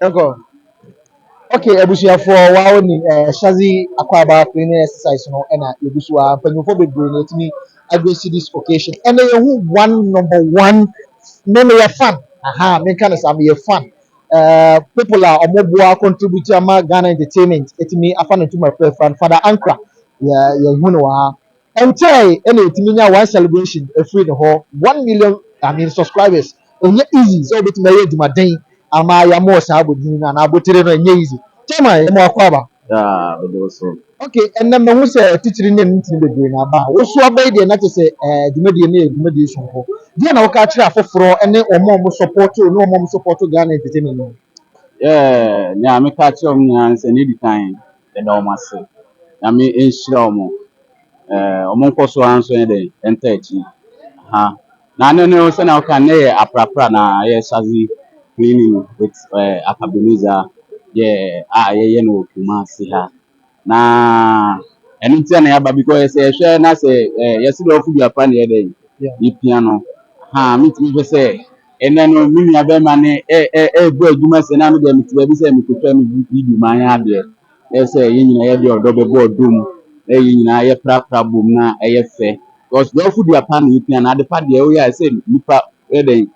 Uncle. Okay, ebusuafo wa ni Shaxi Akwaaba cleaning exercise no na ebusua mpanyinfo bebree na etimi agree this occasion. And then who one number one me me fan. Aha, me kan say me fan. People are omoboa contribute ama Ghana entertainment etimi afa no tuma fan Father Ankrah. Ya hu no ha. Entai na etimi nya one celebration free the whole 1 million I mean subscribers. Onye easy so betimi ye jumaden ama ya mo sa abodin na abotire no enye easy. Chama mo akwaba. Yeah, but also. Okay, and then me say teaching name ntin bebre na ba. Wo so abai de na te say dwumadi na dwumadi so ho. Dia na wo ka kire afoforo ene omo support o no omo support Ghana entertainment no. Yeah, yeah, me catch on and say need time. The dormasi. I mean, in Shromo. Among Koso answer the entachi. Ha. Now, no, so now can they aprapra na yes, Shaxi cleaning with akabenezer. Yeah, yeah, no, Kumasi ha. Na ɛno nti na yaba because ɛhwɛ na sɛ yɛsi dɛ ɔfo bi apa na yɛdɛ Yeah. yi pia no ha mitumi hwɛ sɛ ɛnɛ no me nua bɛrima ne ɛɛbɔ adwuma sɛ na me deɛ mete baabi sɛ mekotwa me video ma anyɛ adeɛ ɛyɛ sɛ yɛn nyinaa yɛde ɔdɔ bɛbɔ ɔdɔ mu na yɛn nyinaa yɛprapra bom na ɛyɛ fɛ because deɛ ɔfo bi apa na yi pia na ade pa deɛ ɔyɛ a sɛ nipa ɛdɛ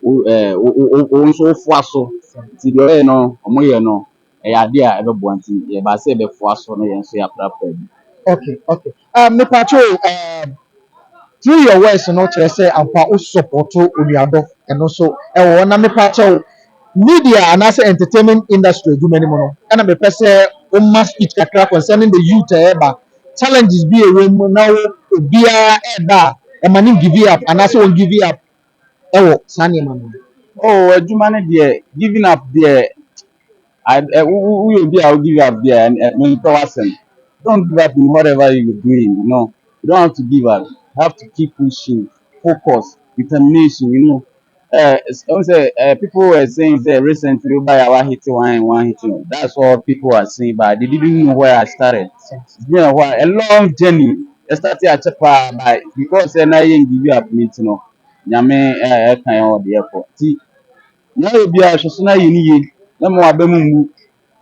wo nso wofoa so nti deɛ ɔyɛ no ɔmo yɛ no ɛyɛ ade a ɛbɛboa nti yɛba sɛ ɛbɛfoa so no yɛn nso yɛaprapra bi. Okay, okay. Me pacho through your words no kyerɛ sɛ ampa wo support onuadɔ ɛno so ɛwɔ na me pacho media anaasɛ entertainment industry adwuma no mu no ɛna mepɛ sɛ woma speech kakra concerning the youth ɛɛba challenges bi ɛwɔ mu na wo obiara ɛɛba a ɛma ne give up anaasɛ wɔn give up ɛwɔ saa nneɛma no. Oh, adwuma no deɛ giving up deɛ woyɛ obi a wo give up deɛ mentɔ w'asɛm. Don't give up in whatever you're doing, you know. You don't have to give up. You have to keep pushing, focus, determination, you know. People were saying that recently by our hit one hit. That's what people are saying, but they didn't know where I started. It's been a while, a long journey. I started at Chapa by because I didn't give up meeting. Nyame kind of the airport. See, now you be a shosuna yini na mo abamu mu.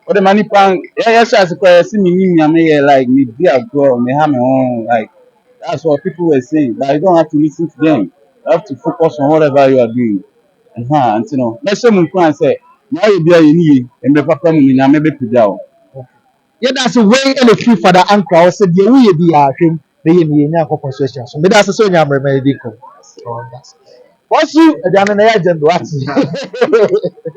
O de mani pan yes as kwa see me nyame here like me be a girl me have my own like that's what people were saying, but you don't have to listen to them. You have to focus on whatever you are doing. And you know, let's say mun kwan say now you be a yini e me papa mu nyame be pija o. Yɛda ase wei ɛna firi Father Ankrah ɔsɛ deɛ woyɛ bi a ahwɛm na yɛ mmienu akɔkɔ so ahyia so meda ase sɛ onya mmerɛma yɛdi kɔ wɔso aduane na yɛ agye ndo ate